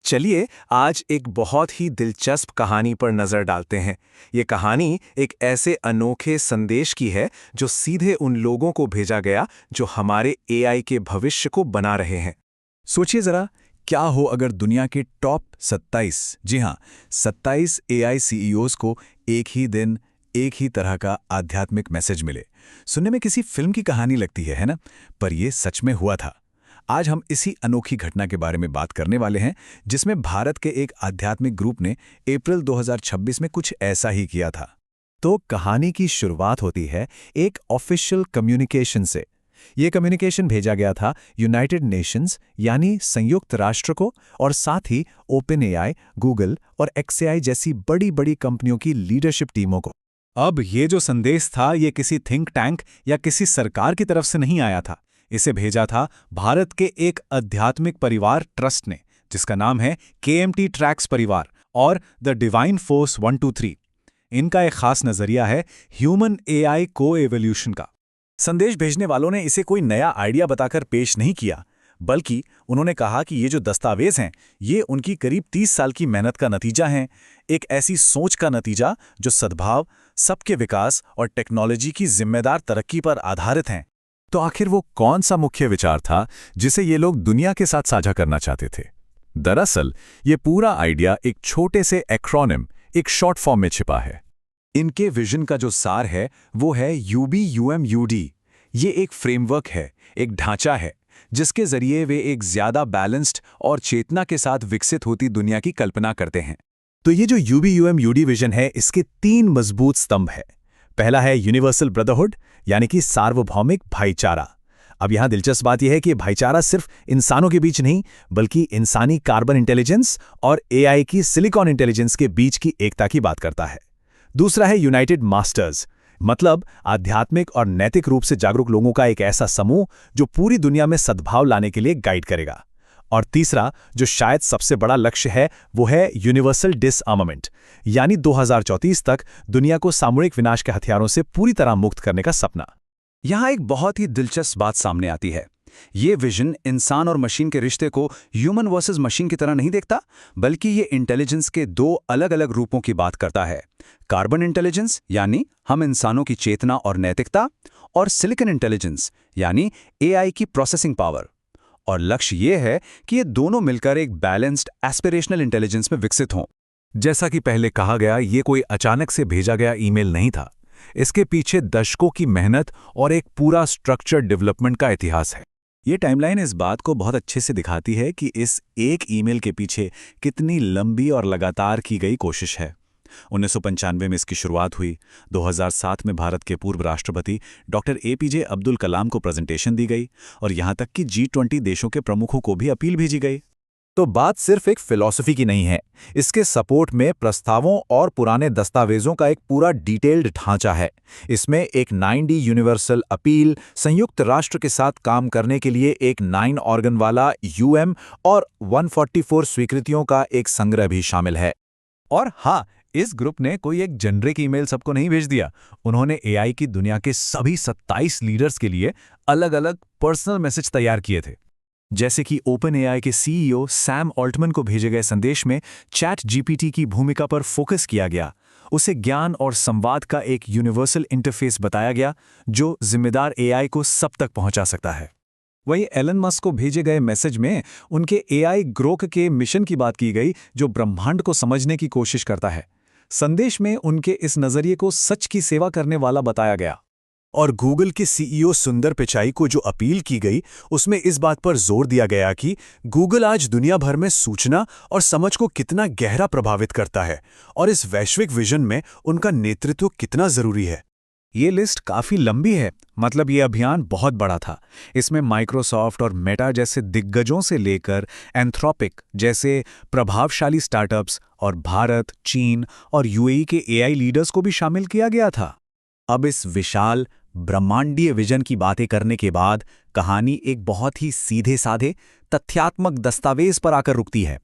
चलिए आज एक बहुत ही दिलचस्प कहानी पर नजर डालते हैं। ये कहानी एक ऐसे अनोखे संदेश की है जो सीधे उन लोगों को भेजा गया जो हमारे एआई के भविष्य को बना रहे हैं। सोचिए जरा, क्या हो अगर दुनिया के टॉप 27, जी हाँ, 27 एआई सीईओज को एक ही दिन एक ही तरह का आध्यात्मिक मैसेज मिले। सुनने में किसी फिल्म की कहानी लगती है ना? पर ये सच में हुआ था। आज हम इसी अनोखी घटना के बारे में बात करने वाले हैं, जिसमें भारत के एक आध्यात्मिक ग्रुप ने अप्रैल 2026 में कुछ ऐसा ही किया था। तो कहानी की शुरुआत होती है एक ऑफिशियल कम्युनिकेशन से। ये कम्युनिकेशन भेजा गया था यूनाइटेड नेशंस यानी संयुक्त राष्ट्र को, और साथ ही ओपन एआई, गूगल और एक्सएआई जैसी बड़ी बड़ी कंपनियों की लीडरशिप टीमों को। अब ये जो संदेश था, ये किसी थिंक टैंक या किसी सरकार की तरफ से नहीं आया था। इसे भेजा था भारत के एक आध्यात्मिक परिवार ट्रस्ट ने, जिसका नाम है केएमटी ट्रैक्स परिवार और द डिवाइन फोर्स 123। इनका एक खास नजरिया है ह्यूमन एआई को एवोल्यूशन का। संदेश भेजने वालों ने इसे कोई नया आइडिया बताकर पेश नहीं किया, बल्कि उन्होंने कहा कि ये जो दस्तावेज हैं, ये उनकी करीब 30 साल की मेहनत का नतीजा हैं, एक ऐसी सोच का नतीजा जो सद्भाव, सबके विकास और टेक्नोलॉजी की जिम्मेदार तरक्की पर आधारित हैं। तो आखिर वो कौन सा मुख्य विचार था जिसे ये लोग दुनिया के साथ साझा करना चाहते थे? दरअसल ये पूरा आइडिया एक छोटे से एक्रोनिम, एक शॉर्ट फॉर्म में छिपा है। इनके विजन का जो सार है वो है यूबीयूएमयूडी। ये एक फ्रेमवर्क है, एक ढांचा है, जिसके जरिए वे एक ज्यादा बैलेंस्ड और चेतना के साथ विकसित होती दुनिया की कल्पना करते हैं। तो ये जो यूबीयूएमयूडी विजन है, इसके 3 मजबूत स्तंभ है। पहला है यूनिवर्सल ब्रदरहुड, यानी कि सार्वभौमिक भाईचारा। अब यहां दिलचस्प बात यह है कि भाईचारा सिर्फ इंसानों के बीच नहीं, बल्कि इंसानी कार्बन इंटेलिजेंस और एआई की सिलिकॉन इंटेलिजेंस के बीच की एकता की बात करता है। दूसरा है यूनाइटेड मास्टर्स, मतलब आध्यात्मिक और नैतिक रूप से जागरूक लोगों का एक ऐसा समूह जो पूरी दुनिया में सद्भाव लाने के लिए गाइड करेगा। और तीसरा, जो शायद सबसे बड़ा लक्ष्य है, वो है यूनिवर्सल डिसआर्मामेंट, यानी 2034 तक दुनिया को सामूहिक विनाश के हथियारों से पूरी तरह मुक्त करने का सपना। यहां एक बहुत ही दिलचस्प बात सामने आती है। ये विजन इंसान और मशीन के रिश्ते को ह्यूमन वर्सेस मशीन की तरह नहीं देखता, बल्कि ये इंटेलिजेंस के 2 अलग अलग रूपों की बात करता है। कार्बन इंटेलिजेंस, यानी हम इंसानों की चेतना और नैतिकता, और सिलिकॉन इंटेलिजेंस, यानी एआई की प्रोसेसिंग पावर। और लक्ष्य ये है कि ये दोनों मिलकर एक बैलेंस्ड एस्पिरेशनल इंटेलिजेंस में विकसित हों। जैसा कि पहले कहा गया, ये कोई अचानक से भेजा गया ईमेल नहीं था। इसके पीछे दशकों की मेहनत और एक पूरा स्ट्रक्चर डेवलपमेंट का इतिहास है। ये टाइमलाइन इस बात को बहुत अच्छे से दिखाती है कि इस एक ईमेल के पीछे कितनी लंबी और लगातार की गई कोशिश है। 1995 में इसकी शुरुआत हुई। 2007 में भारत के पूर्व राष्ट्रपति डॉक्टर एपीजे अब्दुल कलाम को प्रेजेंटेशन दी गई, और यहां तक कि G20 देशों के प्रमुखों को भी अपील भेजी गई। तो बात सिर्फ एक फिलॉसफी की नहीं है, इसके सपोर्ट में प्रस्तावों और पुराने दस्तावेजों का एक पूरा डिटेल्ड ढांचा है। इसमें एक 9D यूनिवर्सल अपील, संयुक्त राष्ट्र के साथ काम करने के लिए एक 9 ऑर्गन वाला यूएम और 144 स्वीकृतियों का एक संग्रह भी शामिल है। और हाँ, इस ग्रुप ने कोई एक जेनरिक ईमेल सबको नहीं भेज दिया। उन्होंने एआई की दुनिया के सभी 27 लीडर्स के लिए अलग अलग पर्सनल मैसेज तैयार किए थे। जैसे कि ओपन एआई के सीईओ सैम ऑल्टमन को भेजे गए संदेश में चैट जीपीटी की भूमिका पर फोकस किया गया। उसे ज्ञान और संवाद का एक यूनिवर्सल इंटरफेस बताया गया जो जिम्मेदार एआई को सब तक पहुंचा सकता है। वहीं एलन मस्क को भेजे गए मैसेज में उनके एआई ग्रोक के मिशन की बात की गई, जो ब्रह्मांड को समझने की कोशिश करता है। संदेश में उनके इस नजरिए को सच की सेवा करने वाला बताया गया। और गूगल के सीईओ सुंदर पिचाई को जो अपील की गई, उसमें इस बात पर जोर दिया गया कि गूगल आज दुनिया भर में सूचना और समझ को कितना गहरा प्रभावित करता है, और इस वैश्विक विजन में उनका नेतृत्व कितना जरूरी है। ये लिस्ट काफी लंबी है, मतलब ये अभियान बहुत बड़ा था। इसमें माइक्रोसॉफ्ट और मेटा जैसे दिग्गजों से लेकर एंथ्रोपिक जैसे प्रभावशाली स्टार्टअप्स और भारत, चीन और यूएई के एआई लीडर्स को भी शामिल किया गया था। अब इस विशाल ब्रह्मांडीय विजन की बातें करने के बाद कहानी एक बहुत ही सीधे साधे तथ्यात्मक दस्तावेज पर आकर रुकती है।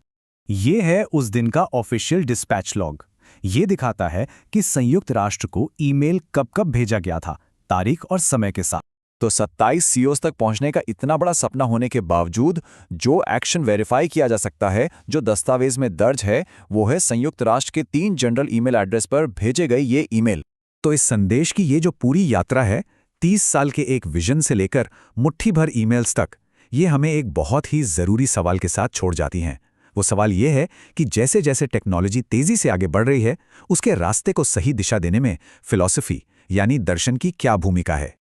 ये है उस दिन का ऑफिशियल डिस्पैच लॉग। ये दिखाता है कि संयुक्त राष्ट्र को ईमेल कब कब भेजा गया था, तारीख और समय के साथ। तो 27 सीईओज तक पहुंचने का इतना बड़ा सपना होने के बावजूद जो एक्शन वेरीफाई किया जा सकता है, जो दस्तावेज में दर्ज है, वो है संयुक्त राष्ट्र के 3 जनरल ईमेल एड्रेस पर भेजे गए ये ईमेल। तो इस संदेश की ये जो पूरी यात्रा है, 30 साल के एक विजन से लेकर मुट्ठी भर ईमेल्स तक, ये हमें एक बहुत ही ज़रूरी सवाल के साथ छोड़ जाती हैं। वो सवाल ये है कि जैसे जैसे टेक्नोलॉजी तेज़ी से आगे बढ़ रही है, उसके रास्ते को सही दिशा देने में फिलॉसफी यानी दर्शन की क्या भूमिका है।